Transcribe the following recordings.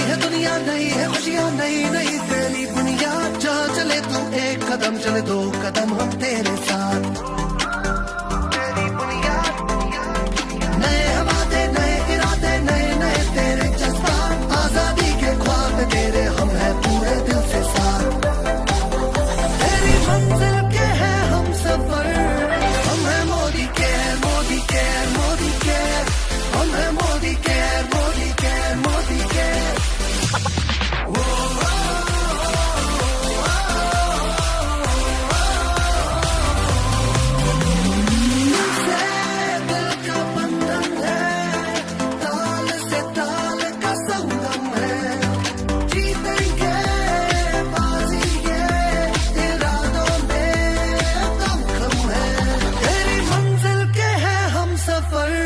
है दुनिया, नई है खुशियाँ, नई नई तेरी बुनियाद। जहाँ चले तू एक कदम, चले दो कदम हम तेरे साथ। तेरी बुनियाद, नए वादे, नए इरादे, नए नए तेरे जज्बात। आजादी के ख्वाब तेरे, हम हैं पूरे दिल से साथ। तेरी मंजिल के हैं हम सफर, हम हैं मोदी के, मोदी के, मोदी के। हम हैं मोदी के, मोदी के, मोदी के। दिल का बंधन है, ताल से ताल का संगम है। जीतेंगे बाजी ये, इरादों में दमखम है। तेरी मंजिल के हैं हम सफर,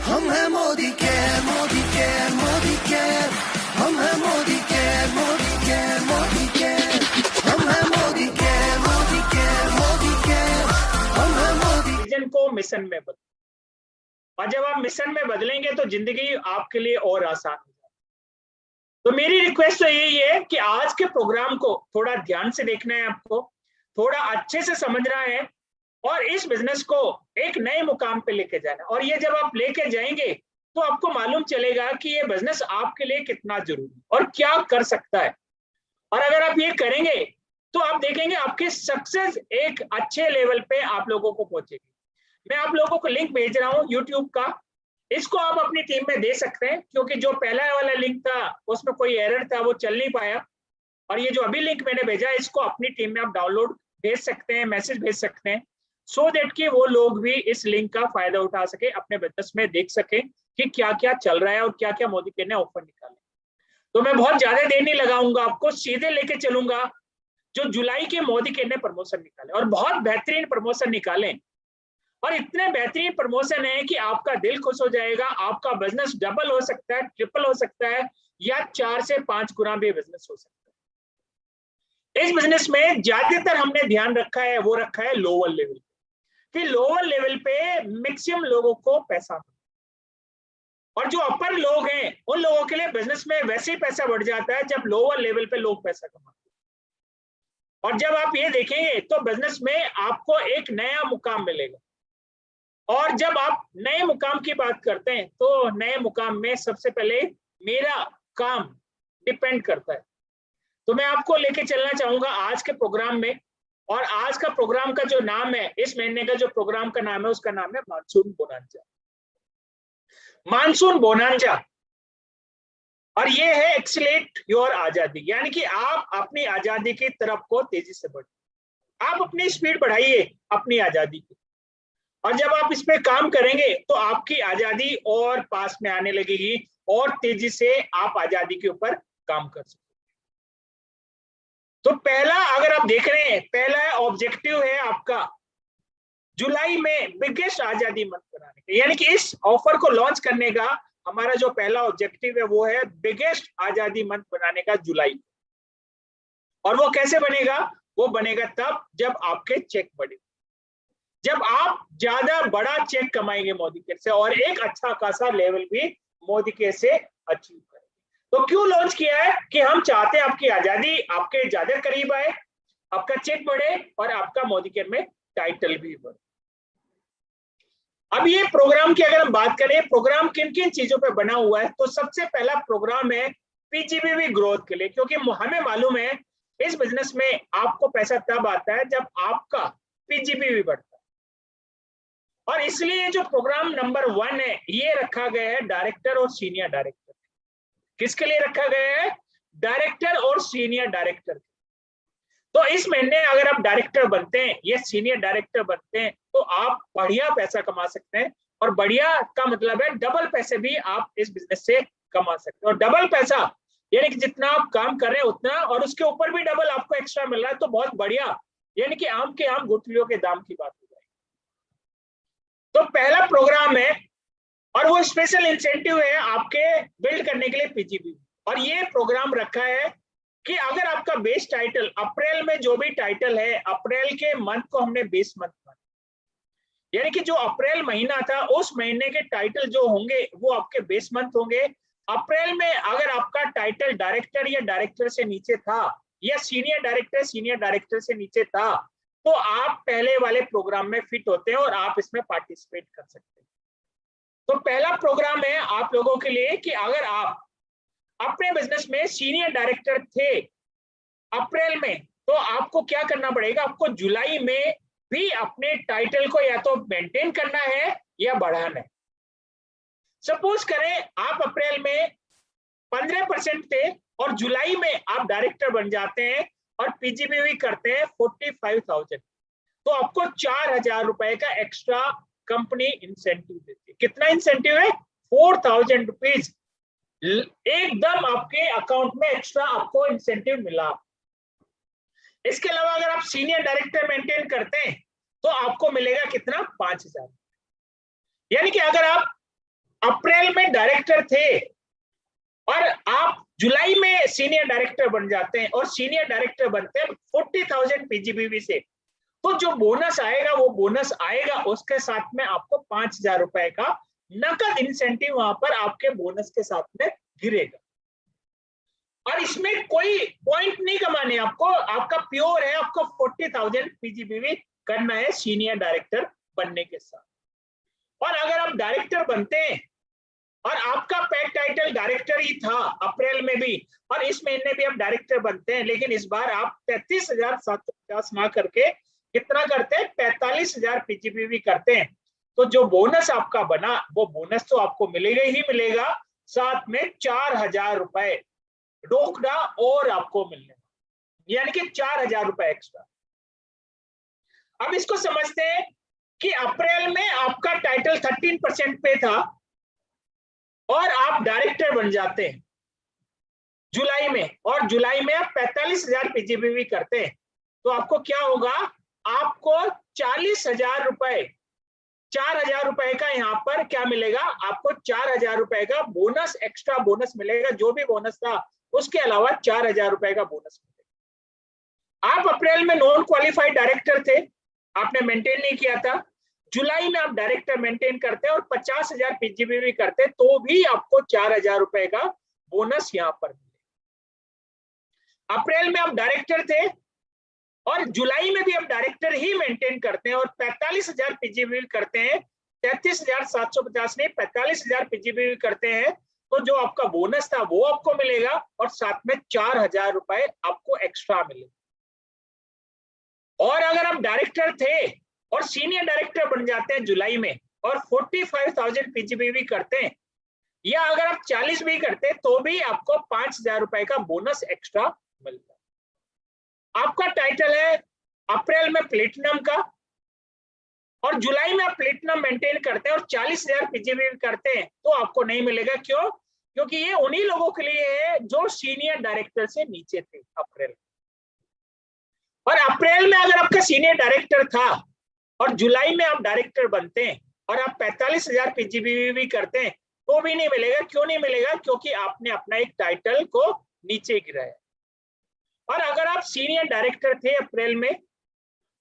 हम हैं मोदी के, मोदी के, मोदी के। हम हैं मोदी के, मोदी के, मोदी के। हम हैं मोदी के, मोदी के, मोदी के। हम हैं मोदी। विजन को मिशन में बदलो, और जब आप मिशन में बदलेंगे तो जिंदगी आपके लिए और आसान हो जाएगी। तो मेरी रिक्वेस्ट तो यही है कि आज के प्रोग्राम को थोड़ा ध्यान से देखना है, आपको थोड़ा अच्छे से समझना है, और इस बिजनेस को एक नए मुकाम पे लेके जाना। और ये जब आप लेके जाएंगे तो आपको मालूम चलेगा कि ये बिजनेस आपके लिए कितना जरूरी और क्या कर सकता है। और अगर आप ये करेंगे तो आप देखेंगे आपकी सक्सेस एक अच्छे लेवल पे आप लोगों को पहुंचेगी। मैं आप लोगों को लिंक भेज रहा हूँ यूट्यूब का, इसको आप अपनी टीम में दे सकते हैं, क्योंकि जो पहला वाला लिंक था उसमें कोई एरर था, वो चल नहीं पाया। और ये जो अभी लिंक मैंने भेजा है, इसको अपनी टीम में आप डाउनलोड भेज सकते हैं, मैसेज भेज सकते हैं, सो दैट कि वो लोग भी इस लिंक का फायदा उठा सके, अपने बिजनेस में देख सके कि क्या क्या चल रहा है और क्या क्या मोदी के ने ऑफर निकाले। तो मैं बहुत ज्यादा देर नहीं लगाऊंगा, आपको सीधे लेके चलूंगा जो जुलाई के मोदी के ने प्रमोशन निकाले, और बहुत बेहतरीन प्रमोशन निकाले। और इतने बेहतरीन प्रमोशन है कि आपका दिल खुश हो जाएगा। आपका बिजनेस डबल हो सकता है, ट्रिपल हो सकता है, या 4 से 5 गुना भी बिजनेस हो सकता है। इस बिजनेस में ज्यादातर हमने ध्यान रखा है, वो रखा है लोअर लेवल कि लोअर लेवल पे मैक्सिमम लोगों को पैसा मिले, और जो अपर लोग हैं उन लोगों के लिए बिजनेस में वैसे ही पैसा बढ़ जाता है जब लोअर लेवल पे लोग पैसा कमाते हैं। और जब आप ये देखेंगे तो बिजनेस में आपको एक नया मुकाम मिलेगा। और जब आप नए मुकाम की बात करते हैं तो नए मुकाम में सबसे पहले मेरा काम डिपेंड करता है। तो मैं आपको लेके चलना चाहूंगा आज के प्रोग्राम में, और आज का प्रोग्राम का जो नाम है, इस महीने का जो प्रोग्राम का नाम है, उसका नाम है मानसून बोनांजा। मानसून बोनांजा, और ये है एक्सीलेट योर आजादी, यानी कि आप अपनी आजादी की तरफ को तेजी से बढ़िए। आप अपनी स्पीड बढ़ाइए अपनी आजादी की, और जब आप इस पे काम करेंगे तो आपकी आजादी और पास में आने लगेगी, और तेजी से आप आजादी के ऊपर काम कर सकते। तो पहला, अगर आप देख रहे हैं, पहला ऑब्जेक्टिव है आपका जुलाई में बिगेस्ट आजादी मंथ बनाने का, यानी कि इस ऑफर को लॉन्च करने का हमारा जो पहला ऑब्जेक्टिव है वो है बिगेस्ट आजादी मंथ बनाने का जुलाई। और वो कैसे बनेगा? वो बनेगा तब जब आपके चेक बढ़े, जब आप ज्यादा बड़ा चेक कमाएंगे मोदी केयर से, और एक अच्छा खासा लेवल भी मोदी केयर से अचीव करेंगे। तो क्यों लॉन्च किया है? कि हम चाहते हैं आपकी आजादी आपके ज्यादा करीब आए, आपका चेक बढ़े, और आपका मोदी केयर में टाइटल भी बढ़े। अब ये प्रोग्राम की अगर हम बात करें, प्रोग्राम किन किन चीजों पे बना हुआ है, तो सबसे पहला प्रोग्राम है पीजीबीवी ग्रोथ के लिए, क्योंकि हमें मालूम है इस बिजनेस में आपको पैसा तब आता है जब आपका पीजीबीवी बढ़ता है। और इसलिए जो प्रोग्राम नंबर 1 है, ये रखा गया है डायरेक्टर और सीनियर डायरेक्टर। किसके लिए रखा गया है? डायरेक्टर और सीनियर डायरेक्टर। तो इस महीने अगर आप डायरेक्टर बनते हैं या सीनियर डायरेक्टर बनते हैं तो आप बढ़िया पैसा कमा सकते हैं, और बढ़िया का मतलब है डबल पैसे भी आप इस बिजनेस से कमा सकते हैं। और डबल पैसा यानी कि जितना आप काम कर रहे हैं उतना, और उसके ऊपर भी डबल आपको एक्स्ट्रा मिल रहा है, तो बहुत बढ़िया, यानी कि आम के आम गुठलियों के दाम की बात हो जाएगी। तो पहला प्रोग्राम है, और वो स्पेशल इंसेंटिव है आपके बिल्ड करने के लिए पीजीबी। और ये प्रोग्राम रखा है कि अगर आपका बेस टाइटल अप्रैल में जो भी टाइटल है, अप्रैल के मंथ को हमने बेस मंथ माना, यानी कि जो अप्रैल महीना था उस महीने के टाइटल जो होंगे वो आपके बेस मंथ होंगे। अप्रैल में अगर आपका टाइटल डायरेक्टर या डायरेक्टर से नीचे था या सीनियर डायरेक्टर से नीचे था, तो आप पहले वाले प्रोग्राम में फिट होते हैं और आप इसमें पार्टिसिपेट कर सकते हैं। तो पहला प्रोग्राम है आप लोगों के लिए कि अगर आप अपने बिजनेस में सीनियर डायरेक्टर थे अप्रैल में, तो आपको क्या करना पड़ेगा, आपको जुलाई में भी अपने टाइटल को या तो मेंटेन करना है या बढ़ाना है। सपोज करें आप अप्रैल में 15% थे और जुलाई में आप डायरेक्टर बन जाते हैं और पीजीबीवी करते हैं 45,000, तो आपको 4,000 रुपए का एक्स्ट्रा कंपनी इंसेंटिव देती है। कितना इंसेंटिव है? 4,000 रुपीज एकदम आपके अकाउंट में एक्स्ट्रा आपको इंसेंटिव मिला। इसके अलावा अगर आप सीनियर डायरेक्टर मेंटेन करते हैं तो आपको मिलेगा कितना? 5,000। यानी कि अगर आप अप्रैल में डायरेक्टर थे और आप जुलाई में सीनियर डायरेक्टर बन जाते हैं और सीनियर डायरेक्टर बनते हैं 40,000 पीजीबीवी से, तो जो बोनस आएगा वो बोनस आएगा, उसके साथ में आपको 5,000 रुपए का नकद इंसेंटिव वहां पर आपके बोनस के साथ में गिरेगा। और इसमें कोई पॉइंट नहीं कमाने आपको, आपका प्योर है, आपको 40,000 पीजीबीवी करना है सीनियर डायरेक्टर बनने के साथ। और अगर आप डायरेक्टर बनते हैं और आपका पैड टाइटल डायरेक्टर ही था अप्रैल में भी और इस महीने भी आप डायरेक्टर बनते हैं, लेकिन इस बार आप 33,750 ना करके कितना करते हैं? 45,000 पीजीबीवी करते हैं, तो जो बोनस आपका बना वो बोनस तो आपको मिलेगा ही मिलेगा, साथ में 4,000 रुपए रोकड़ा और आपको मिलने, यानी कि 4,000 रुपए एक्स्ट्रा। अब इसको समझते हैं कि अप्रैल में आपका टाइटल 13% पे था और आप डायरेक्टर बन जाते हैं जुलाई में, और जुलाई में आप 45,000 पीजीबीवी करते हैं, तो आपको क्या होगा? आपको 40,000 रुपए, 4,000 रुपए का यहाँ पर क्या मिलेगा? आपको 4,000 रुपए का बोनस, एक्स्ट्रा बोनस मिलेगा। जो भी बोनस था उसके अलावा 4,000 रुपए का बोनस मिलेगा। आप अप्रैल में नॉन क्वालिफाइड डायरेक्टर थे, आपने मेंटेन नहीं किया था, जुलाई में आप डायरेक्टर मेंटेन करते हैं और 50,000 पीजीबीवी करते हैं, तो भी आपको 4,000 रुपए का बोनस यहाँ पर मिलेगा। अप्रैल में आप डायरेक्टर थे और जुलाई में भी आप डायरेक्टर ही मेंटेन करते हैं और 45,000 पीजीबीवी करते हैं, 33,750 नहीं 45,000 पीजीबीवी करते हैं, तो जो आपका बोनस था वो आपको मिलेगा और साथ में 4,000 रुपए आपको एक्स्ट्रा मिलेगा। और अगर आप डायरेक्टर थे और सीनियर डायरेक्टर बन जाते हैं जुलाई में और 45,000 पीजीबीवी करते हैं, या अगर आप 40 भी करते तो भी आपको 5,000 रुपए का बोनस एक्स्ट्रा मिलता है। आपका टाइटल है अप्रैल में प्लेटिनम का और जुलाई में आप प्लेटिनम मेंटेन करते हैं और 40,000 पीजीबीवी करते हैं, तो आपको नहीं मिलेगा। क्यों? क्योंकि ये उन्हीं लोगों के लिए है जो सीनियर डायरेक्टर से नीचे थे अप्रैल। और अप्रैल में अगर आपका सीनियर डायरेक्टर था और जुलाई में आप डायरेक्टर बनते हैं और आप 45,000 पीजीबीवी करते हैं, तो भी नहीं मिलेगा। क्यों नहीं मिलेगा? क्योंकि आपने अपना एक टाइटल को नीचे गिराया। और अगर आप सीनियर डायरेक्टर थे अप्रैल में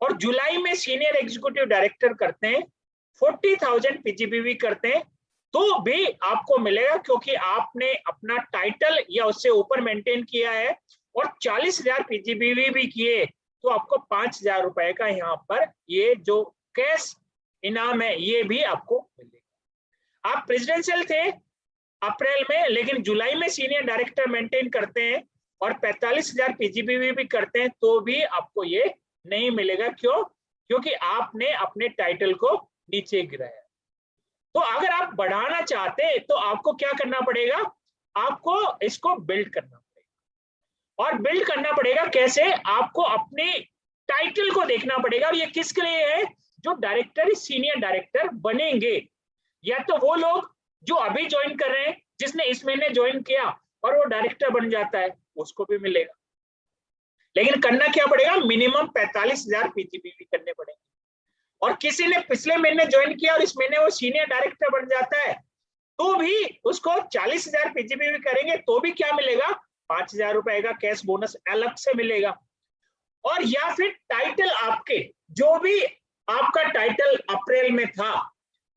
और जुलाई में सीनियर एग्जीक्यूटिव डायरेक्टर करते हैं, 40,000 पीजीबीवी करते हैं, तो भी आपको मिलेगा, क्योंकि आपने अपना टाइटल या उससे ऊपर मेंटेन किया है और 40,000 पीजीबीवी भी किए, तो आपको 5,000 रुपए का यहाँ पर ये जो कैश इनाम है ये भी आपको मिलेगा। आप प्रेसिडेंशियल थे अप्रैल में लेकिन जुलाई में सीनियर डायरेक्टर मेंटेन करते हैं और 45,000 पीजीबीवी भी करते हैं, तो भी आपको ये नहीं मिलेगा। क्यों? क्योंकि आपने अपने टाइटल को नीचे गिराया। तो अगर आप बढ़ाना चाहते हैं तो आपको क्या करना पड़ेगा? आपको इसको बिल्ड करना पड़ेगा। और बिल्ड करना पड़ेगा कैसे? आपको अपने टाइटल को देखना पड़ेगा। और ये किसके लिए है? जो डायरेक्टर सीनियर डायरेक्टर बनेंगे, या तो वो लोग जो अभी ज्वाइन कर रहे हैं, जिसने इस महीने ज्वाइन किया और वो डायरेक्टर बन जाता है, उसको भी मिलेगा। लेकिन करना क्या पड़ेगा? मिनिमम 45,000 पीजीबीवी करने पड़ेंगे। और किसी ने पिछले महीने ज्वाइन किया और इस महीने वो सीनियर डायरेक्टर बन जाता है, तो भी उसको 40,000 पीजीबीवी करेंगे, तो भी क्या मिलेगा? 5,000 रुपए का कैश बोनस अलग से मिलेगा। और या फिर टाइटल आपके, जो भी आपका टाइटल अप्रैल में था,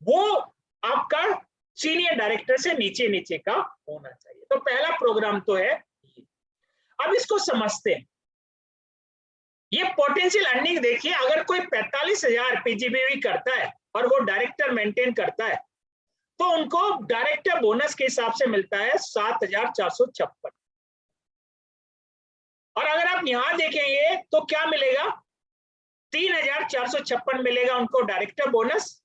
वो आपका सीनियर डायरेक्टर से नीचे नीचे का होना चाहिए। तो पहला प्रोग्राम तो है ये। अब इसको समझते हैं। ये पोटेंशियल अर्निंग देखिए, अगर कोई 45,000 पीजीबीवी करता है और वो डायरेक्टर मेंटेन करता है तो उनको डायरेक्टर बोनस के हिसाब से मिलता है 7,456। और अगर आप यहां देखेंगे तो क्या मिलेगा, 3,456 मिलेगा उनको डायरेक्टर बोनस,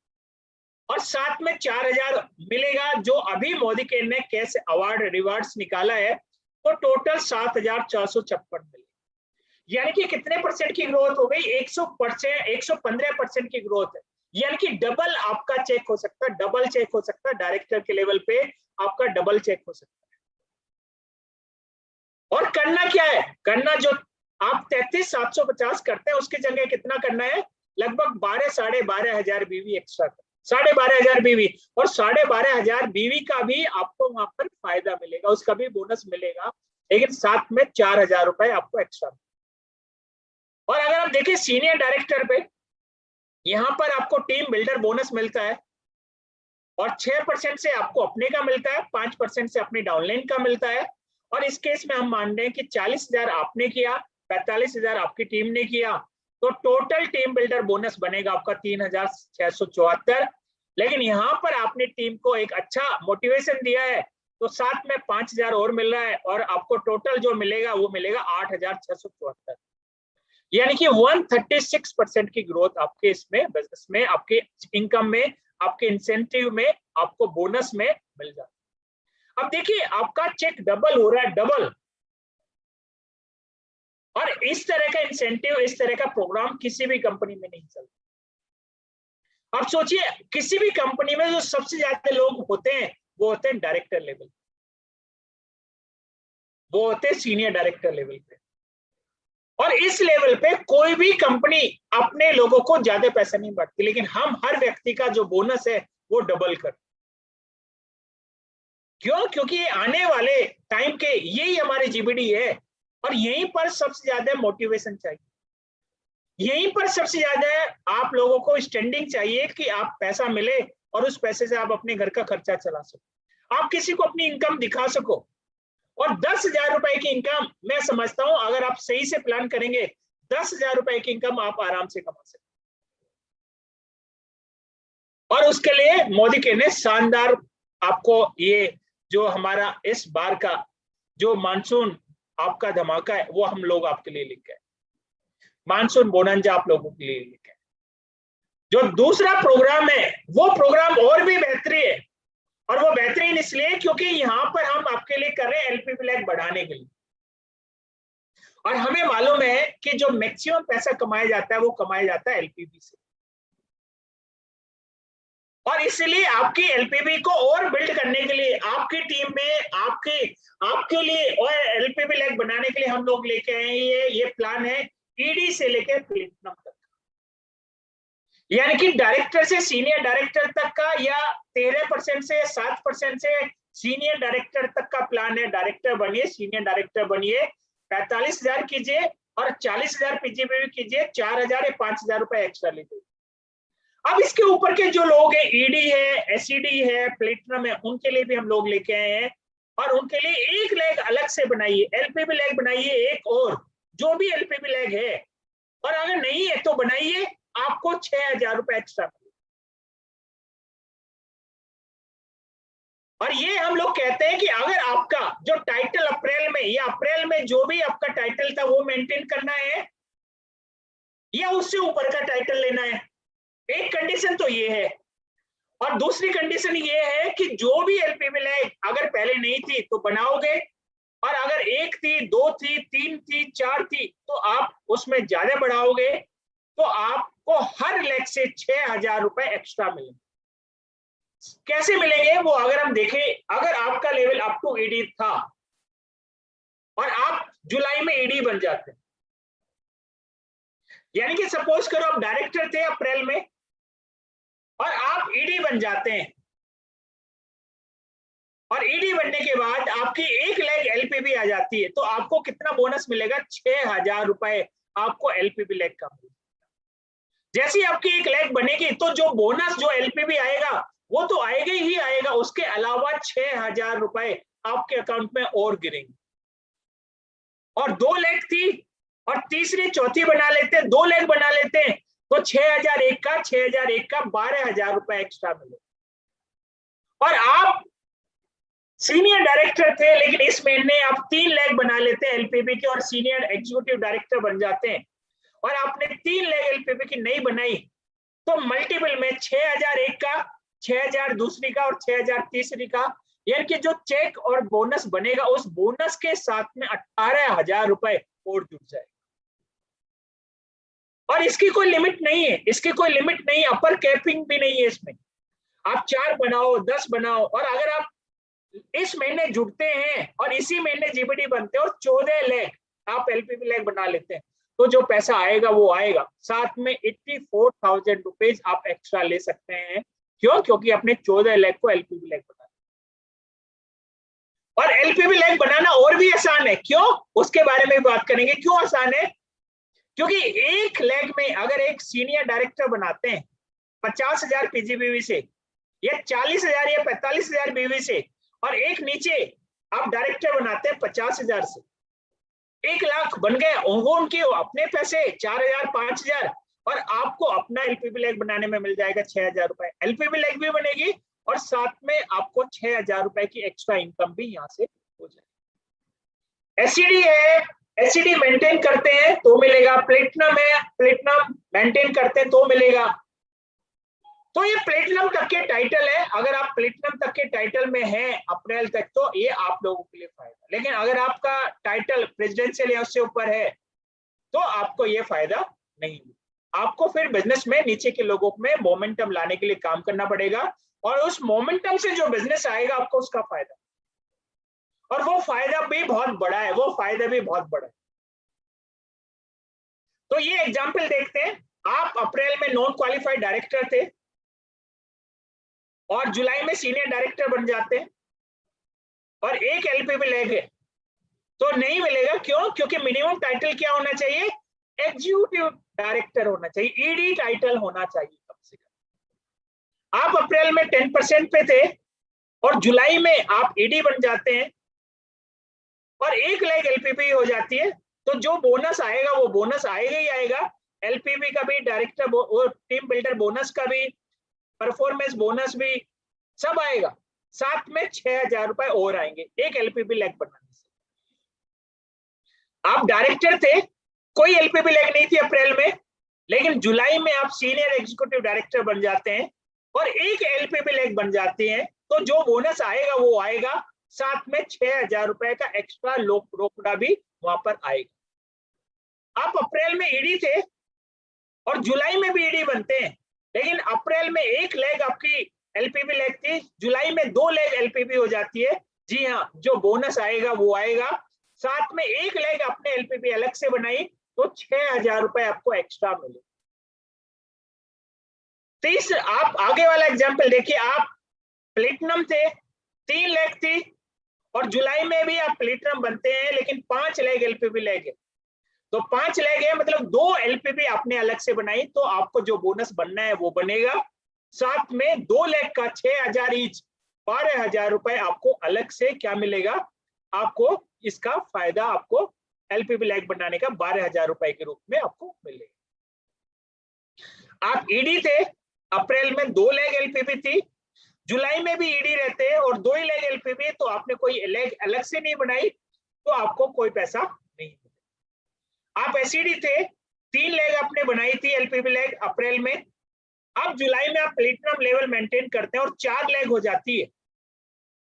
और साथ में 4,000 मिलेगा जो अभी मोदी के ने कैश अवार्ड रिवार्ड्स निकाला है, तो टोटल 7,456 मिलेगा। यानी कि कितने परसेंट की ग्रोथ हो गई, 115% की ग्रोथ है। यानी कि डबल आपका चेक हो सकता है, डबल चेक हो सकता है, डायरेक्टर के लेवल पे आपका डबल चेक हो सकता है। और करना क्या है, करना जो आप 33,750 करते हैं उसकी जगह कितना करना है, लगभग 12,500 बीवी एक्स्ट्रा, 12,500 बीवी, और 12,500 बीवी का भी आपको वहां पर फायदा मिलेगा, उसका भी बोनस मिलेगा, लेकिन साथ में 4,000 रुपए आपको एक्स्ट्रा। और अगर आप देखिए सीनियर डायरेक्टर पे, यहां पर आपको टीम बिल्डर बोनस मिलता है, और 6% से आपको अपने का मिलता है, 5% से अपनी डाउनलाइन का मिलता है। और इस केस में हम मान रहे हैं कि 40,000 आपने किया, 45,000 आपकी टीम ने किया, तो टोटल टीम बिल्डर बोनस बनेगा आपका 3,674। लेकिन यहाँ पर आपने टीम को एक अच्छा मोटिवेशन दिया है तो साथ में 5,000 और मिल रहा है, और आपको टोटल जो मिलेगा वो मिलेगा 8,674। यानी कि 136% की ग्रोथ आपके इसमें बिजनेस में, आपके इनकम में, आपके इंसेंटिव में, आपको बोनस में मिल जाता है। अब देखिए आपका चेक डबल हो रहा है, डबल। और इस तरह का इंसेंटिव, इस तरह का प्रोग्राम किसी भी कंपनी में नहीं चलता। अब सोचिए किसी भी कंपनी में जो सबसे ज्यादा लोग होते हैं वो होते हैं डायरेक्टर लेवल, वो होते हैं सीनियर डायरेक्टर लेवल पे। और इस लेवल पे कोई भी कंपनी अपने लोगों को ज्यादा पैसा नहीं बांटती, लेकिन हम हर व्यक्ति का जो बोनस है वो डबल कर। क्यों? क्योंकि आने वाले टाइम के यही हमारी जीबीडी है, और यहीं पर सबसे ज्यादा मोटिवेशन चाहिए, यहीं पर सबसे ज्यादा आप लोगों को स्टैंडिंग चाहिए कि आप पैसा मिले और उस पैसे से आप अपने घर का खर्चा चला सको, आप किसी को अपनी इनकम दिखा सको। और 10,000 रुपए की इनकम, मैं समझता हूं अगर आप सही से प्लान करेंगे 10,000 रुपए की इनकम आप आराम से कमा सकते। और उसके लिए मोदी के ने शानदार आपको ये जो हमारा इस बार का जो मानसून आपका धमाका है वो हम लोग आपके लिए लेके आए, मानसून बोनंजा आप लोगों के लिए लेके आए। जो दूसरा प्रोग्राम है वो प्रोग्राम और भी बेहतरीन है, और वो बेहतरीन इसलिए क्योंकि यहां पर हम आपके लिए कर रहे हैं एलपीपी लैग बढ़ाने के लिए। और हमें मालूम है कि जो मैक्सिमम पैसा कमाया जाता है वो कमाया जाता है एलपीपी से, और इसलिए आपकी एलपीपी को और बिल्ड करने के लिए आपकी टीम में आपके लिए और एलपीपी लैग बनाने के लिए हम लोग लेके आए हैं ये प्लान है, ईडी से लेकर प्लेटिनम तक, यानी कि डायरेक्टर से सीनियर डायरेक्टर तक का, या 13% से 7% से सीनियर डायरेक्टर तक का प्लान है। डायरेक्टर बनिए, सीनियर डायरेक्टर बनिए, 45,000 कीजिए और 40,000 पीजीबीवी कीजिए, 4,000 या 5,000 रुपए एक्स्ट्रा लीजिए। अब इसके ऊपर के जो लोग हैं, ईडी है, एसईडी है, प्लेटिनम है, उनके लिए भी हम लोग लेके आए हैं, और उनके लिए एक लैग अलग से बनाइए, एलपीपी लैग बनाइए एक, और जो भी एलपीपी लैग है, और अगर नहीं है तो बनाइए, आपको 6,000 रुपए एक्स्ट्रा। और ये हम लोग कहते हैं कि अगर आपका जो टाइटल अप्रैल में या अप्रैल में जो भी आपका टाइटल था वो मेंटेन करना है या उससे ऊपर का टाइटल लेना है, एक कंडीशन तो ये है। और दूसरी कंडीशन ये है कि जो भी एलपीपी लैग अगर पहले नहीं थी तो बनाओगे, और अगर 1 थी, 2 थी, 3 थी, 4 थी तो आप उसमें ज्यादा बढ़ाओगे, तो आपको हर लैग से 6,000 रुपए एक्स्ट्रा मिलेंगे। कैसे मिलेंगे वो अगर हम देखें, अगर आपका लेवल अप टू ईडी था और आप जुलाई में ईडी बन जाते हैं, यानी कि सपोज करो आप डायरेक्टर थे अप्रैल में और आप ईडी बन जाते हैं, और ईडी बनने के बाद आपकी एक लैग एलपीबी आ जाती है, तो आपको कितना बोनस मिलेगा, 6,000 रुपए आपको एलपीबी लैग का मिलेगा। जैसे आपकी एक लैग बनेगी तो जो बोनस जो एलपीबी आएगा वो तो आएगा ही आएगा, उसके अलावा 6,000 रुपए आपके अकाउंट में और गिरेंगे। और 2 लाख थी और तीसरी चौथी बना लेते हैं, 2 लाख बना लेते हैं, तो 6,001 का 12,000 रुपए एक्स्ट्रा मिले। और आप सीनियर डायरेक्टर थे, लेकिन इस महीने आप 3 लाख बना लेते हैं एलपीबी के और सीनियर एग्जीक्यूटिव डायरेक्टर बन जाते हैं, और आपने 3 लाख एलपीबी की नहीं बनाई, तो मल्टीपल में 6,001 का, 6,000 दूसरी का और 6,000 तीसरी का, यानी कि जो चेक और बोनस बनेगा उस बोनस के साथ में 18,000 रुपए और जुड़ जाएगा। और इसकी कोई लिमिट नहीं है, इसकी कोई लिमिट नहीं, अपर कैपिंग भी नहीं है इसमें। आप 4 बनाओ, 10 बनाओ, और अगर आप इस महीने जुड़ते हैं और इसी महीने जीबीडी बनते हैं और 14 लाख आप एलपीबी लाख बना लेते हैं, तो जो पैसा आएगा वो आएगा, साथ में 84,000 रुपीज आप एक्स्ट्रा ले सकते हैं। क्यों? क्योंकि आपने 14 लाख को एलपीबी लाख बना। और एलपीबी लाख बनाना और भी आसान है। क्यों? उसके बारे में बात करेंगे। क्यों आसान है? क्योंकि 1 लाख में अगर एक सीनियर डायरेक्टर बनाते हैं 50,000 पीजीबीवी से, या 40,000 या 45,000 बीवी से, और एक नीचे आप डायरेक्टर बनाते हैं 50,000 से, 1 लाख बन गए, वो उनके अपने पैसे 4,000 5,000, और आपको अपना एलपीबी लाख बनाने में मिल जाएगा 6,000 रुपए। एलपीबी लाख भी बनेगी और साथ में आपको 6,000 रुपए की एक्स्ट्रा इनकम भी यहाँ से हो जाएगी। एससीडी है, एससीडी मेंटेन करते हैं तो मिलेगा। प्लेटिनम है, प्लेटिनम मेंटेन करते हैं तो मिलेगा। तो ये प्लेटिनम तक के टाइटल है। अगर आप प्लेटिनम तक के टाइटल में हैं अप्रैल तक, तो ये आप लोगों के लिए फायदा। लेकिन अगर आपका टाइटल प्रेसिडेंशियल या उससे ऊपर है तो आपको ये फायदा नहीं है। आपको फिर बिजनेस में नीचे के लोगों में मोमेंटम लाने के लिए काम करना पड़ेगा, और उस मोमेंटम से जो बिजनेस आएगा आपको उसका फायदा, और वो फायदा भी बहुत बड़ा है, वो फायदा भी बहुत बड़ा है। तो ये एग्जाम्पल देखते हैं। आप अप्रैल में नॉन क्वालिफाइड डायरेक्टर थे और जुलाई में सीनियर डायरेक्टर बन जाते हैं, और एक एलपीबी लाख है तो नहीं मिलेगा। क्यों? क्योंकि मिनिमम टाइटल क्या होना चाहिए? एग्जीक्यूटिव डायरेक्टर होना चाहिए, ईडी टाइटल होना चाहिए कम से कम। आप अप्रैल में 10% पे थे और जुलाई में आप ईडी बन जाते हैं और 1 लाख एलपीबी हो जाती है, तो जो बोनस आएगा वो बोनस आएगा ही आएगा। एलपीबी का भी, डायरेक्टर टीम बिल्डर बोनस का भी, परफॉर्मेंस बोनस भी, सब आएगा। साथ में 6,000 रुपए और आएंगे एक एलपीबी लाख बनाने से। आप डायरेक्टर थे, कोई एलपीबी लाख नहीं थी अप्रैल में, लेकिन जुलाई में आप सीनियर एग्जीक्यूटिव डायरेक्टर बन जाते हैं और एक एलपीबी लाख बन जाते हैं, तो जो बोनस आएगा वो आएगा, साथ में 6,000 रुपए का एक्स्ट्रा रोकड़ा भी वहां पर आएगा। आप अप्रैल में ईडी थे और जुलाई में भी ईडी बनते हैं, लेकिन अप्रैल में 1 लाख आपकी एलपीबी लाख थी, जुलाई में 2 लाख एलपीबी हो जाती है। जी हाँ, जो बोनस आएगा वो आएगा, साथ में 1 लाख आपने एलपीबी अलग से बनाई, तो 6,000 रुपए आपको एक्स्ट्रा मिले। तीसरा, आप आगे वाला एग्जाम्पल देखिए। आप प्लेटिनम थे, 3 लाख थी, और जुलाई में भी आप प्लेटिनम बनते हैं, लेकिन 5 लाख एलपीबी लाख है, तो 5 लाख है मतलब 2 एलपीबी आपने अलग से बनाई, तो आपको जो बोनस बनना है वो बनेगा। साथ में 2 लाख का 6,000 ईच, 12,000 रुपए आपको अलग से क्या मिलेगा? आपको इसका फायदा आपको एलपीबी लाख बनाने का 12,000 रुपए के रूप में आपको मिलेगा। आप ईडी थे, अप्रैल में 2 लाख एलपीबी थी, जुलाई में भी ईडी रहते हैं और 2 लाख एलपीबी, तो आपने कोई अलग से नहीं बनाई, तो आपको कोई पैसा नहीं मिलेगा। आप एसईडी थे, 3 लाख आपने बनाई थी एलपीबी लाख अप्रैल में, अब जुलाई में आप प्लेटिनम लेवल मेंटेन करते हैं और 4 लाख हो जाती है,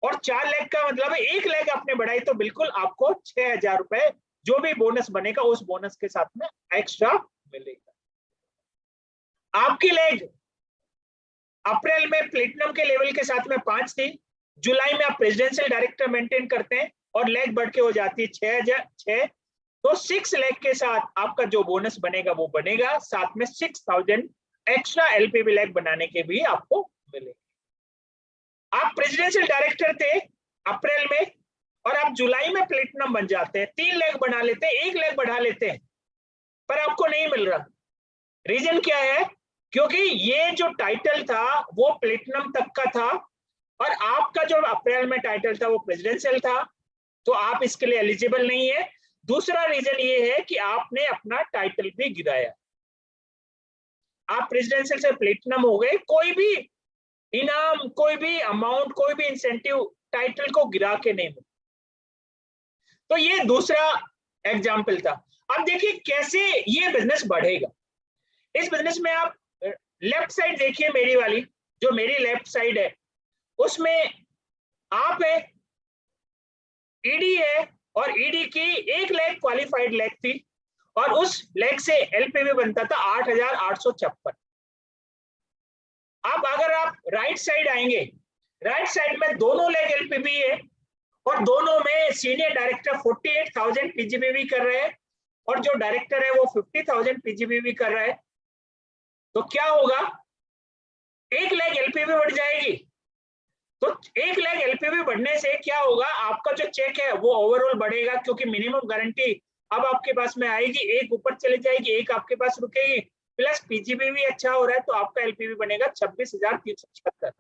और 4 लाख का मतलब है 1 लाख आपने बढ़ाई, तो बिल्कुल आपको 6,000 रुपए जो भी बोनस बनेगा उस बोनस के साथ में एक्स्ट्रा मिलेगा। आपकी लाख अप्रैल में प्लेटिनम के लेवल के साथ में 5 थी, जुलाई में आप प्रेसिडेंशियल डायरेक्टर मेंटेन करते हैं और लाख बढ़ के हो जाती है 6,000, तो 6 लाख के साथ आपका जो बोनस बनेगा वो बनेगा, साथ में 6,000 एक्स्ट्रा एलपीबी लाख बनाने के भी आपको मिलेगा। आप प्रेसिडेंशियल डायरेक्टर थे अप्रैल में और आप जुलाई में प्लेटिनम बन जाते हैं, 3 लाख बना लेते हैं, 1 लाख बढ़ा लेते हैं, पर आपको नहीं मिल रहा। रीजन क्या है? क्योंकि ये जो टाइटल था वो प्लेटिनम तक का था और आपका जो अप्रैल में टाइटल था वो प्रेसिडेंशियल था, तो आप इसके लिए एलिजिबल नहीं है। दूसरा रीजन ये है कि आपने अपना टाइटल भी गिराया, आप प्रेसिडेंशियल से प्लेटिनम हो गए, कोई भी इनाम, कोई भी अमाउंट, कोई भी इंसेंटिव टाइटल को गिरा के नहीं मिला। तो ये दूसरा एग्जाम्पल था। अब देखिए कैसे ये बिजनेस बढ़ेगा। इस बिजनेस में आप लेफ्ट साइड देखिए, मेरी वाली जो मेरी लेफ्ट साइड है उसमें आप है, ईडी है, और ईडी की 1 लाख क्वालिफाइड लैख थी और उस लैख से एलपीवी बनता था 8,856। अब अगर आप राइट साइड आएंगे, राइट साइड में दोनों लैख एलपीवी है और दोनों में सीनियर डायरेक्टर 48,000 पीजीबीवी कर रहे हैं और जो डायरेक्टर है वो 50,000 पीजीबीवी कर रहा है। तो क्या होगा, 1 लाख एलपीवी बढ़ जाएगी। तो 1 लाख एलपीवी बढ़ने से क्या होगा, आपका जो चेक है वो ओवरऑल बढ़ेगा, क्योंकि मिनिमम गारंटी अब आपके पास में आएगी, एक ऊपर चले जाएगी, एक आपके पास रुकेगी, प्लस पीजीबीवी अच्छा हो रहा है तो आपका एलपीवी बनेगा 26,376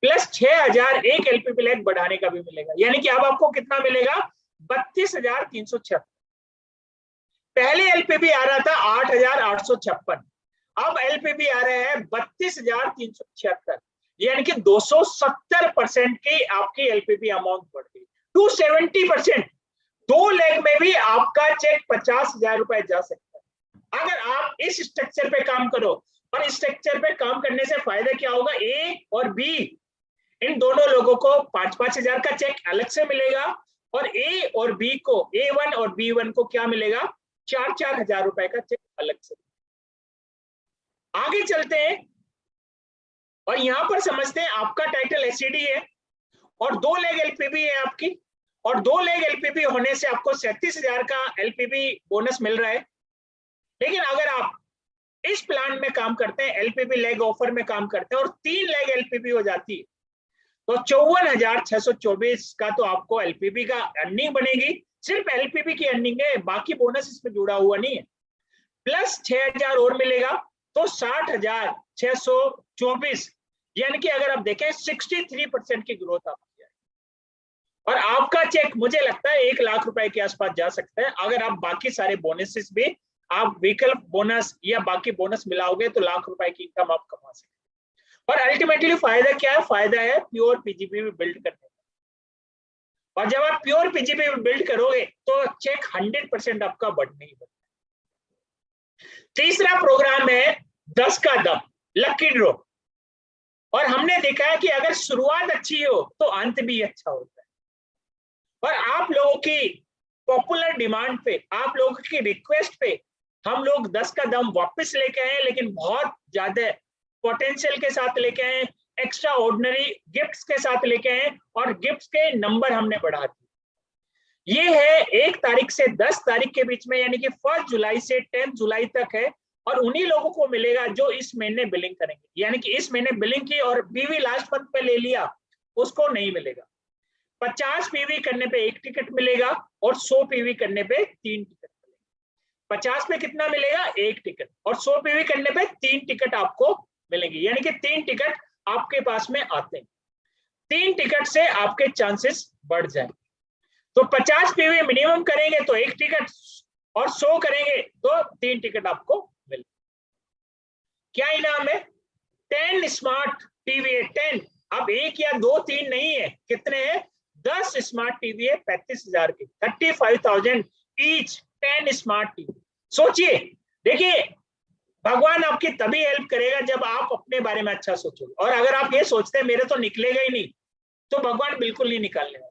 प्लस 6,000 एक एलपीवी लैख बढ़ाने का भी मिलेगा, यानी कि अब आपको कितना मिलेगा, 32,376। पहले एलपीवी आ रहा था 8,856, अब एलपीवी आ रहे हैं 32,376, यानी कि 270% की आपकी एलपीवी अमाउंट बढ़ गई, 270%। 2 लाख में भी आपका चेक 50,000 रुपए जा सकता है अगर आप इस स्ट्रक्चर पे काम करो। और इस स्ट्रक्चर पे काम करने से फायदा क्या होगा, ए और बी इन दोनों लोगों को 5-5 हजार का चेक अलग से मिलेगा और ए और बी को, A1 और B1 को क्या मिलेगा, 4-4 हजार रुपए का चेक अलग से। आगे चलते हैं और यहां पर समझते हैं, आपका टाइटल एससीडी है और 2 लाख एलपीबी है आपकी, और 2 लाख एलपीबी होने से आपको 37,000 का एलपीबी बोनस मिल रहा है। लेकिन अगर आप इस प्लान में काम करते हैं, एलपीबी लेग ऑफर में काम करते हैं और 3 लाख एलपीबी हो जाती है तो 54,624 का तो आपको एलपीबी का अर्निंग बनेगी। सिर्फ एलपीबी की अर्निंग है, बाकी बोनस इसमें जुड़ा हुआ नहीं है। प्लस 6,000 और मिलेगा तो 60,624, यानी कि अगर आप देखें 63% की ग्रोथ आपकी है और आपका चेक मुझे लगता है 1 लाख रुपए के आसपास जा सकता है। अगर आप बाकी सारे बोनसेस भी, आप विकल्प बोनस या बाकी बोनस मिलाओगे तो लाख रुपए की इनकम आप कमा सकते हैं। और अल्टीमेटली फायदा क्या है, फायदा है प्योर पीजीबीवी बिल्ड करने का। और जब आप प्योर पीजीबीवी बिल्ड करोगे तो चेक 100% आपका बढ़ने ही बढ़ता है। तीसरा प्रोग्राम है 10 का दम, लकी ड्रॉ। और हमने देखा है कि अगर शुरुआत अच्छी हो तो अंत भी अच्छा होता है। और आप लोगों की पॉपुलर डिमांड पे, आप लोगों की रिक्वेस्ट पे हम लोग 10 का दम वापस लेके आए, लेकिन बहुत ज्यादा पोटेंशियल के साथ लेके आए, एक्स्ट्रा ऑर्डिनरी गिफ्ट्स के साथ लेके आए और गिफ्ट्स के नंबर हमने बढ़ा दिए। ये है 1 तारीख से 10 तारीख के बीच में, यानी कि 1 जुलाई से 10 जुलाई तक है। और उन्हीं लोगों को मिलेगा जो इस महीने बिलिंग करेंगे, यानी कि इस महीने बिलिंग की और पीवी लास्ट मंथ पे ले लिया उसको नहीं मिलेगा। 50 पीवी करने पे 1 टिकट मिलेगा और 100 पीवी करने पे 3 टिकट मिलेगा। 50 पे कितना मिलेगा, 1 टिकट, और 100 पीवी करने पे 3 टिकट आपको मिलेंगे, यानी कि 3 टिकट आपके पास में आते हैं। 3 टिकट से आपके चांसेस बढ़ जाएंगे। तो 50 पीवी मिनिमम करेंगे तो 1 टिकट, और 100 करेंगे तो 3 टिकट आपको मिलेंगे। क्या इनाम है, 10 स्मार्ट टीवी है, 10। अब 1 या 2 3 नहीं है, कितने हैं, 10 स्मार्ट टीवी है 35,000 की, 35,000 ईच, 10 स्मार्ट टीवी। सोचिए, देखिए भगवान आपकी तभी हेल्प करेगा जब आप अपने बारे में अच्छा सोचोगे। और अगर आप ये सोचते हैं मेरे तो निकलेगा ही नहीं, तो भगवान बिल्कुल नहीं निकालने वाला।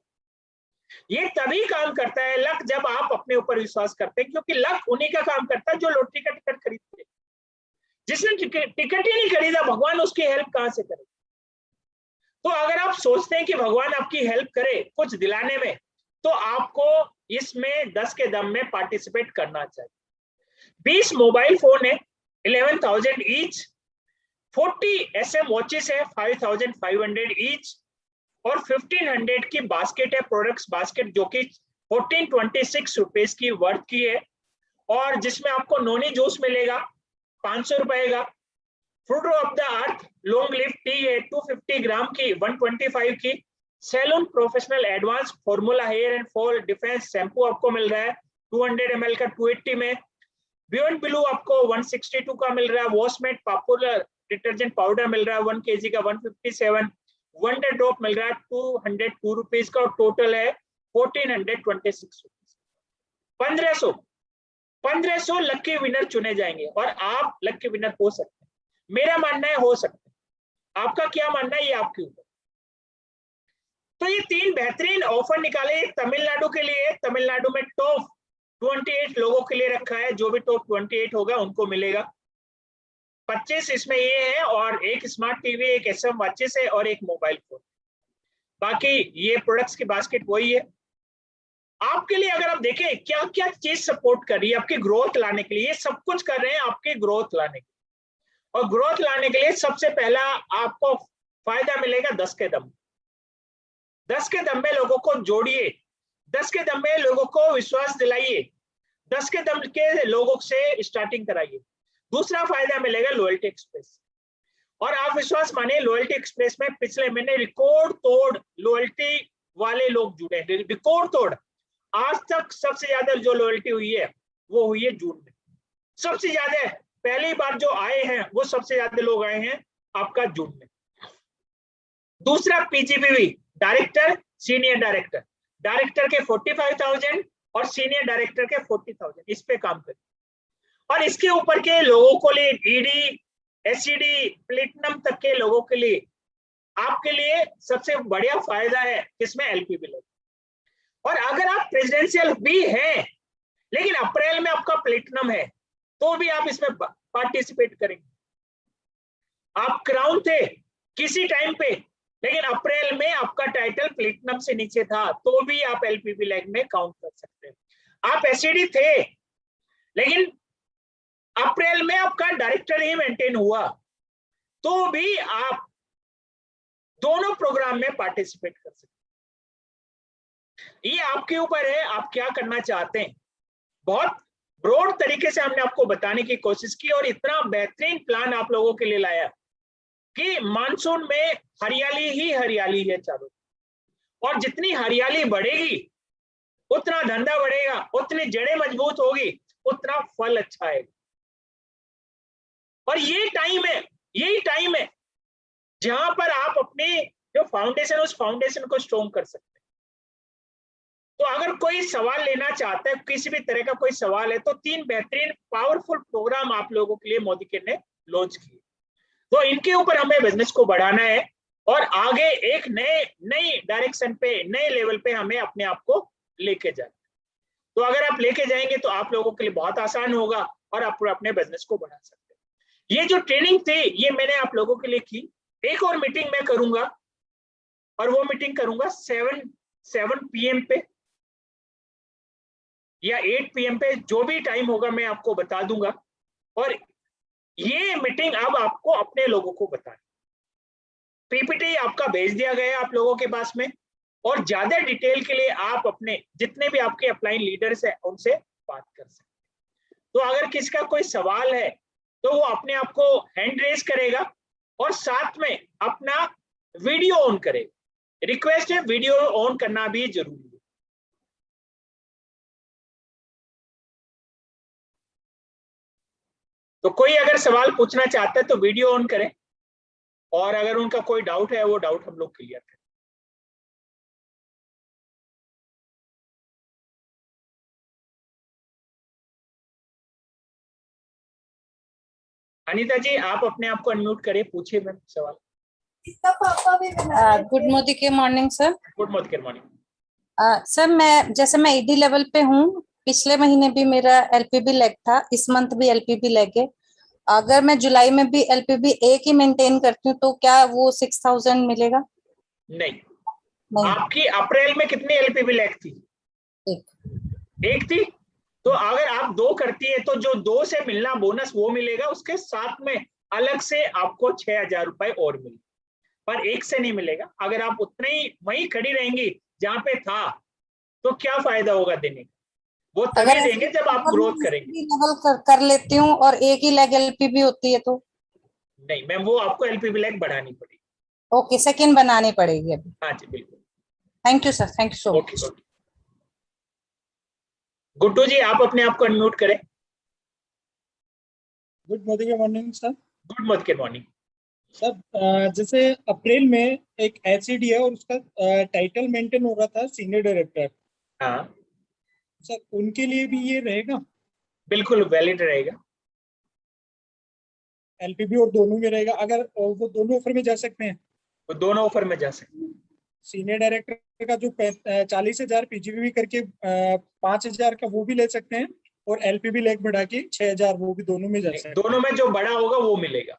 ये तभी काम करता है लक, जब आप अपने ऊपर विश्वास करते हैं, क्योंकि लक उन्हीं का काम करता है जो लॉटरी का टिकट खरीदते हैं। जिसने टिकट ही नहीं खरीदा, भगवान उसकी हेल्प कहां से करे। तो अगर आप सोचते हैं कि भगवान आपकी हेल्प करे कुछ दिलाने में, तो आपको इसमें 10 के दम में पार्टिसिपेट करना चाहिए। 20 मोबाइल फोन है 11,000 ईच, 40 SM वॉचेस है 5,500 ईच, और 1,500 की बास्केट है, प्रोडक्ट्स बास्केट, जो कि 1426 रुपीज की वर्थ की है, और जिसमें आपको नोनी जूस मिलेगा 500 रुपए का, fruit of the earth long live tea है 250 ग्राम की 125 की। Salon professional advance formula hair and fall defense shampoo आपको मिल रहा है 200 ml का 280 में। बियॉन्ड ब्लू आपको 162 का मिल रहा है। वॉशमेट पॉपुलर डिटर्जेंट पाउडर मिल रहा है 1 kg का 157। वंडर ड्रॉप मिल रहा है 202 रुपीज का और टोटल है 1426 रुपीज। 1500 लकी विनर चुने जाएंगे और आप लकी विनर हो सकते हैं। मेरा मानना है हो सकते हैं, आपका क्या मानना है ये आपके ऊपर। तो ये 3 बेहतरीन ऑफर निकाले तमिलनाडु के लिए। तमिलनाडु में टॉप 28 लोगों के लिए रखा है, जो भी टॉप 28 होगा उनको मिलेगा। 25 इसमें ये है और एक स्मार्ट टीवी, एक SM वॉचेस है और एक मोबाइल फोन। बाकी ये प्रोडक्ट्स की बास्केट वही है आपके लिए। अगर आप देखें क्या क्या चीज सपोर्ट कर रही है आपकी ग्रोथ लाने के लिए, ये सब कुछ कर रहे हैं आपकी ग्रोथ लाने के लिए। और ग्रोथ लाने के लिए सबसे पहला आपको फायदा मिलेगा 10 के दम। 10 के दम में लोगों को जोड़िए, 10 के दम में लोगों को विश्वास दिलाइए, 10 के दम के लोगों से स्टार्टिंग कराइए। दूसरा फायदा मिलेगा लॉयल्टी एक्सप्रेस। और आप विश्वास मानिए लॉयल्टी एक्सप्रेस में पिछले महीने रिकॉर्ड तोड़ लॉयल्टी वाले लोग जुड़े हैं, रिकॉर्ड तोड़। आज तक सबसे ज्यादा जो लॉयल्टी हुई है वो हुई है जून में। सबसे ज्यादा पहली बार जो आए हैं वो सबसे ज्यादा लोग आए हैं आपका जून में। दूसरा PGPV director senior director, director के 45,000 और सीनियर डायरेक्टर के 40,000 इस पे काम करें। और इसके ऊपर के लोगों को लिए ED SED प्लेटिनम तक के लोगों के लिए आपके लिए सबसे बढ़िया फायदा है इसमें LPB लगे। और अगर आप प्रेसिडेंशियल भी हैं लेकिन अप्रैल में आपका प्लेटिनम है तो भी आप इसमें पार्टिसिपेट करेंगे। आप क्राउन थे किसी टाइम पे लेकिन अप्रैल में आपका टाइटल प्लेटिनम से नीचे था तो भी आप LPB लैग में काउंट कर सकते हैं। आप SED थे लेकिन अप्रैल में आपका डायरेक्टर ही मेंटेन हुआ तो भी आप दोनों प्रोग्राम में पार्टिसिपेट कर सकते हैं। ये आपके ऊपर है आप क्या करना चाहते हैं। बहुत ब्रॉड तरीके से हमने आपको बताने की कोशिश की और इतना बेहतरीन प्लान आप लोगों के लिए लाया कि मानसून में हरियाली ही हरियाली है चारों। और जितनी हरियाली बढ़ेगी उतना धंधा बढ़ेगा, उतनी जड़ें मजबूत होगी, उतना फल अच्छा आएगा। और यही टाइम है जहां पर आप अपने जो फाउंडेशन उस फाउंडेशन को स्ट्रॉन्ग कर सकते हैं। तो अगर कोई सवाल लेना चाहता है, किसी भी तरह का कोई सवाल है, तो 3 बेहतरीन पावरफुल प्रोग्राम आप लोगों के लिए मोदी के ने लॉन्च किए। तो इनके ऊपर हमें बिजनेस को बढ़ाना है और आगे एक नई डायरेक्शन पे, नए लेवल पे हमें अपने आप को लेके जाना। तो अगर आप लेके जाएंगे तो आप लोगों के लिए बहुत आसान होगा और आप अपने बिजनेस को बढ़ा सकते हैं। ये जो ट्रेनिंग थी ये मैंने आप लोगों के लिए की। एक और मीटिंग मैं करूंगा और वो मीटिंग करूंगा 7 PM पे या 8 PM पे, जो भी टाइम होगा मैं आपको बता दूंगा। और ये मीटिंग अब आपको अपने लोगों को बताना। PPT आपका भेज दिया गया है आप लोगों के पास में और ज्यादा डिटेल के लिए आप अपने जितने भी आपके अपलाइन लीडर्स हैं उनसे बात कर सकते हैं। तो अगर किसी का कोई सवाल है तो वो अपने आप को हैंड रेज करेगा और साथ में अपना वीडियो ऑन करेगा। रिक्वेस्ट है वीडियो ऑन करना भी जरूरी है। तो कोई अगर सवाल पूछना चाहता है तो वीडियो ऑन करें और अगर उनका कोई डाउट है वो डाउट हम लोग क्लियर करें। अनीता जी आप अपने आप को अनम्यूट करें, पूछिए मैम सवाल। गुड मोदी के मॉर्निंग सर। गुड मॉर्निंग के मॉर्निंग। सर मैं ED लेवल पे हूँ। पिछले महीने भी मेरा LPB लेग था, इस मंथ भी LPB लेग है। अगर मैं जुलाई में भी LPB एक ही मेंटेन करती हूँ तो क्या वो 6,000 मिलेगा? नहीं। आपकी अप्रैल में कितनी LPB लेग थी? एक थी। तो अगर आप 2 करती है तो जो 2 से मिलना बोनस वो मिलेगा, उसके साथ में अलग से आपको 6,000 रुपए और मिले, पर एक से नहीं मिलेगा। अगर आप उतने ही वहीं खड़ी रहेंगी जहां पे था तो क्या फायदा होगा देने का। वो तभी देंगे जब आप ग्रोथ करेंगे। लेवल कर लेती हूँ और एक ही लेग LPB होती है तो नहीं मैम, वो आपको एलपीबी लैग बढ़ानी पड़ेगी। ओके, सेकंड बनानी पड़ेगी अभी। हाँ जी बिल्कुल। Thank you sir, thank you so okay much. Okay. Guddu ji आप अपने आप को अनम्यूट करें। Good morning sir. Good morning sir जैसे अप्रैल में एक एचसीडी है और उसका टाइटल मेंटेन हो रहा था सीनियर डायरेक्टर, हाँ सर उनके लिए भी ये रहेगा? बिल्कुल वैलिड रहेगा। एलपीबी और दोनों में रहेगा? अगर वो दोनों ऑफर में जा सकते हैं? वो दोनों ऑफर में जा सकते हैं। सीनियर डायरेक्टर का जो 40,000 पीजीबी करके 5,000 का वो भी ले सकते हैं, और एलपीबी लेग बढ़ा के 6,000 वो भी दोनों में जा सकते हैं? दोनों में जो बड़ा होगा वो मिलेगा।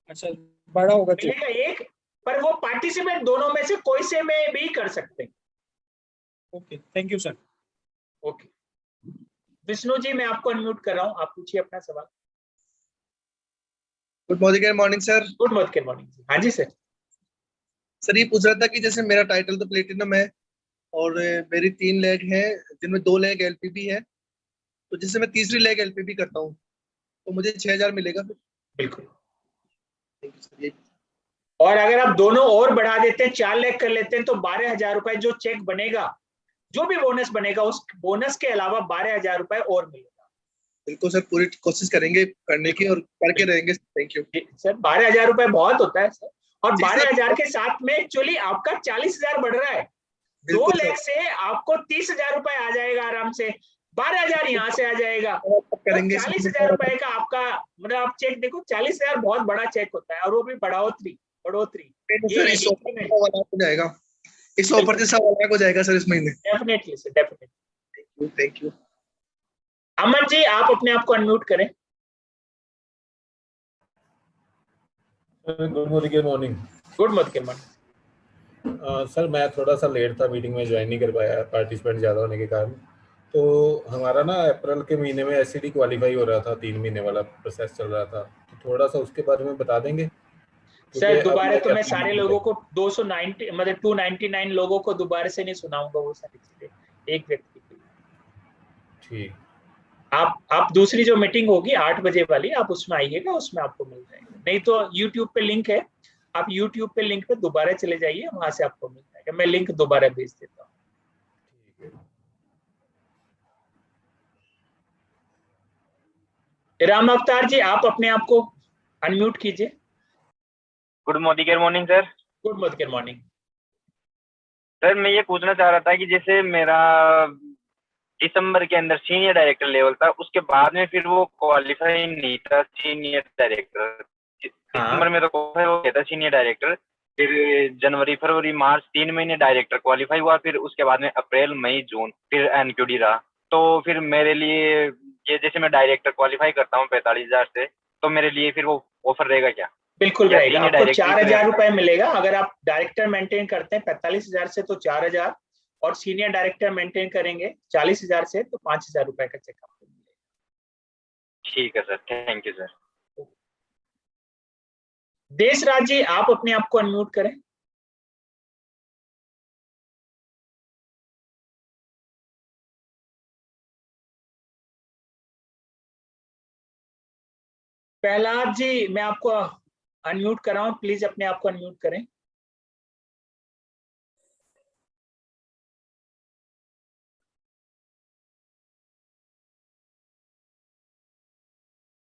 अच्छा, बड़ा होगा तो मिलेगा एक, पर वो पार्टिसिपेट दोनों में से कोई से में भी कर सकते हैं। Okay, thank you sir. Okay Vishnu ji मैं आपको अनम्यूट कर रहा हूँ, आप पूछिए अपना सवाल। Good morning sir. Good morning. हाँ जी सर। सर ये पूछ रहा था कि जैसे मेरा टाइटल तो प्लेटिनम है और मेरी 3 लेग है जिनमें 2 लेग एलपीबी है, तो जैसे मैं तीसरी लेग एलपीबी करता हूँ तो मुझे 6,000 मिलेगा फिर? बिल्कुल। Thank you sir. ये और अगर आप दोनों और बढ़ा देते हैं, 4 लाख कर लेते हैं, तो 12,000 रुपए जो चेक बनेगा, जो भी बोनस बनेगा, उस बोनस के अलावा 12,000 रुपए और मिलेगा। बिल्कुल सर, पूरी कोशिश करेंगे करने की और करके रहेंगे। थैंक यू सर 12,000 रुपए बहुत होता है सर, और जी सर। 12,000 के साथ में एक्चुअली आपका 40,000 बढ़ रहा है। 2 बिल्कुल लाख सर। से आपको 30,000 रुपए आ जाएगा आराम से, 12,000 यहाँ से आ जाएगा, और तो करेंगे 40,000 रुपए का आपका मतलब आप चेक देखो, 40,000 बहुत बड़ा चेक होता है, और वो भी बढ़ोतरी। सर इस ऑफर से 1 लाख हो जाएगा। इस ऑफर से 1 लाख हो जाएगा सर इस महीने। Definitely sir, definitely. Thank you. Aman ji आप अपने आप को अनम्यूट करें। Good morning. Good morning. Sir मैं थोड़ा सा लेट था, मीटिंग में ज्वाइन नहीं कर पाया पार्टिसिपेंट ज़्यादा होने के कारण। तो हमारा ना अप्रैल के महीने में एससीडी क्वालिफाई हो रहा था, 3 महीने वाला प्रोसेस चल रहा था, तो थोड़ा सा उसके बारे में बता देंगे? सर दोबारा तो मैं सारे लोगों को 290 मतलब 299 लोगों को दोबारा से नहीं सुनाऊंगा वो सारी चीजें, एक व्यक्ति के लिए। ठीक। आप दूसरी जो मीटिंग होगी 8 बजे वाली, आप उसमें आइएगा, उसमें आपको मिल जाएगा। नहीं तो यूट्यूब पे लिंक है, आप यूट्यूब पे लिंक पे दोबारा चले जाइए, वहां से आपको मिल जाएगा। मैं लिंक दोबारा भेज देता हूँ। राम अवतार जी आप अपने आप को अनम्यूट कीजिए। Good morning sir. Good morning. Sir मैं ये पूछना चाह रहा था कि जैसे मेरा दिसंबर के अंदर सीनियर डायरेक्टर लेवल था, उसके बाद में फिर वो क्वालिफाई नहीं था सीनियर डायरेक्टर। दिसंबर में तो क्वालिफाई हो गया था सीनियर डायरेक्टर, फिर जनवरी फरवरी मार्च 3 महीने डायरेक्टर क्वालिफाई हुआ, फिर उसके बाद में अप्रैल मई जून फिर एनक्यूडी रहा। तो फिर मेरे लिए ये जैसे मैं डायरेक्टर क्वालिफाई करता हूँ 45,000 से, तो मेरे लिए फिर वो ऑफर रहेगा क्या? बिल्कुल रहेगा, आपको 4,000 रुपए रहेगा। मिलेगा अगर आप डायरेक्टर मेंटेन करते हैं 45,000 से तो 4,000, और सीनियर डायरेक्टर मेंटेन करेंगे 40,000 से तो 5,000 रुपए का चेक आपको मिलेगा। ठीक है sir, thank you sir. Deshraj ji आप अपने आप को अनम्यूट करें। प्रहलाद जी मैं आपको अनम्यूट कर रहा हूं, प्लीज अपने आप को अनम्यूट करें।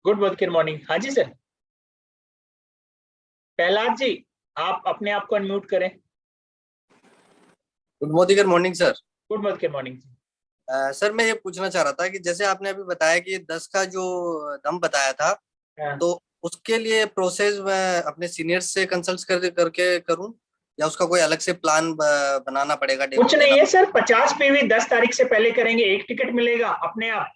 Good morning. हाँ जी सर। प्रहलाद जी आप अपने आप को अनम्यूट करें। Good morning sir. Good morning जी। सर मैं ये पूछना चाह रहा था कि जैसे आपने अभी बताया कि 10 का जो दम बताया था, तो उसके लिए प्रोसेस मैं अपने सीनियर्स से कंसल्ट करके करूं, या उसका कोई अलग से प्लान बनाना पड़ेगा? कुछ नहीं है सर, 50 पीवी 10 तारीख से पहले करेंगे, 1 टिकट मिलेगा अपने आप,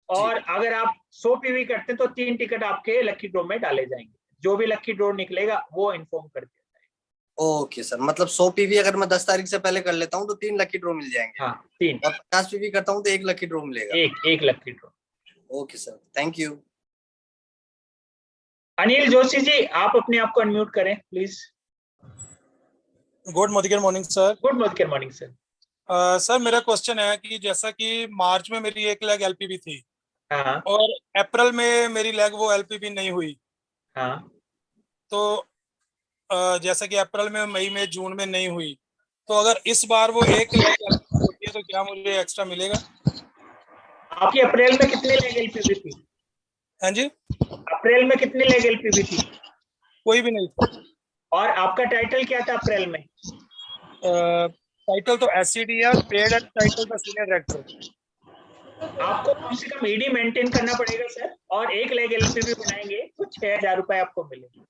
और अगर आप 100 पीवी करते हैं तो 3 टिकट आपके लकी ड्रॉ में डाले जाएंगे, जो भी लकी ड्रॉ निकलेगा वो इन्फॉर्म कर दिया जाएगा। ओके सर, मतलब 100 पीवी अगर मैं 10 तारीख से पहले कर लेता हूँ तो 3 लकी ड्रॉ मिल जाएंगे। हाँ 3। और 50 पीवी करता हूँ तो 1 लकी ड्रॉ मिलेगा। एक lucky draw. Okay sir, thank you. Anil Joshi ji आप अपने आप को अनम्यूट करें please. Good morning sir. Good morning sir. Sir मेरा क्वेश्चन है कि जैसा कि मार्च में मेरी 1 लेग एलपीबी थी, हाँ और अप्रैल में मेरी लेग वो एलपीबी नहीं हुई, हाँ, तो जैसा कि अप्रैल में, मई में, जून में नहीं हुई, तो अगर इस बार वो 1 लाख होती है तो क्या मुझे एक्स्ट्रा मिलेगा? आपकी अप्रैल में कितने लेग एलपीबी थी? हाँ जी, अप्रैल में कितने लेग एलपीबी थी? कोई भी नहीं था। और आपका टाइटल क्या था अप्रैल में? टाइटल तो एससीडी है, पेड टाइटल था सीनियर डायरेक्टर। आपको कम से कम ईडी मेंटेन करना पड़ेगा सर, और 1 लेग एलपीबी बनाएंगे तो 6000 रुपए आपको मिलेंगे।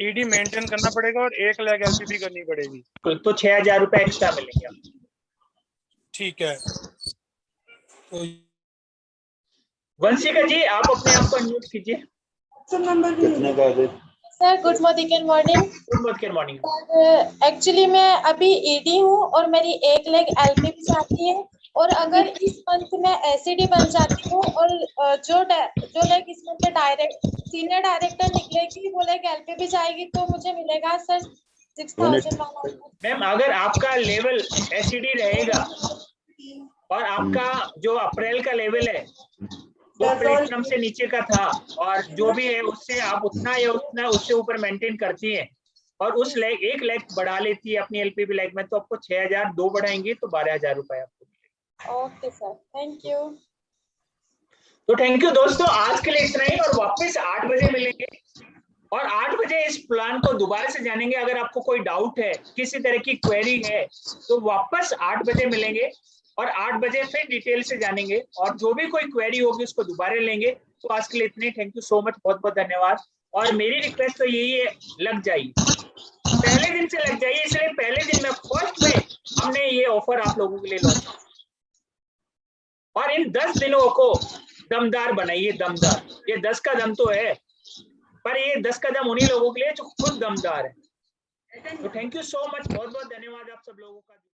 ईडी मेंटेन करना पड़ेगा और 1 लाख एलपीबी करनी पड़ेगी, तो 6000 रुपए एक्स्ट्रा मिलेंगे आपको। ठीक है। तो वंशिका जी, आप अपने आप को अनम्यूट कीजिए। Sir good morning. Good morning. Actually मैं अभी ईडी हूँ और मेरी 1 लाख एलपीबी जाती है, और अगर इस मंथ में एससीडी बन जाती हूँ और जो लाइक इस मंथ डायरेक्ट सीनियर डायरेक्टर निकलेगी, वो लाइक एलपीबी जाएगी, तो मुझे मिलेगा सर 6000। मैम, अगर आपका लेवल एससीडी रहेगा और आपका जो अप्रैल का लेवल है वो प्लेटिनम से नीचे का था, और जो भी है उससे आप उतना या उतना उससे ऊपर मेंटेन करती है, और उस लेग 1 लेग बढ़ा लेती है अपनी एलपीबी लेग में, तो आपको 6000 2 बढ़ाएंगे तो 12000 रुपए आपको मिलेंगे। Okay sir, thank you. तो थैंक यू दोस्तों, आज के लिए इतना ही, और वापस 8 बजे मिलेंगे, और 8 बजे इस प्लान को दोबारा से जानेंगे। अगर आपको कोई डाउट है, किसी तरह की क्वेरी है, तो वापस 8 बजे मिलेंगे और 8 बजे फिर डिटेल से जानेंगे, और जो भी कोई क्वेरी होगी उसको दोबारा लेंगे। तो आज के लिए इतने, थैंक यू सो मच, बहुत बहुत धन्यवाद। और मेरी रिक्वेस्ट तो यही है, लग जाइए, पहले दिन से लग जाइए, इसलिए पहले दिन में फर्स्ट में हमने ये ऑफर आप लोगों के लिए लॉन्च किया, और इन 10 दिनों को दमदार बनाइए, दमदार। ये 10 का दम तो है, पर ये 10 का दम उन्हीं लोगों के लिए जो खुद दमदार है। तो थैंक यू सो मच, बहुत बहुत धन्यवाद आप सब लोगों का।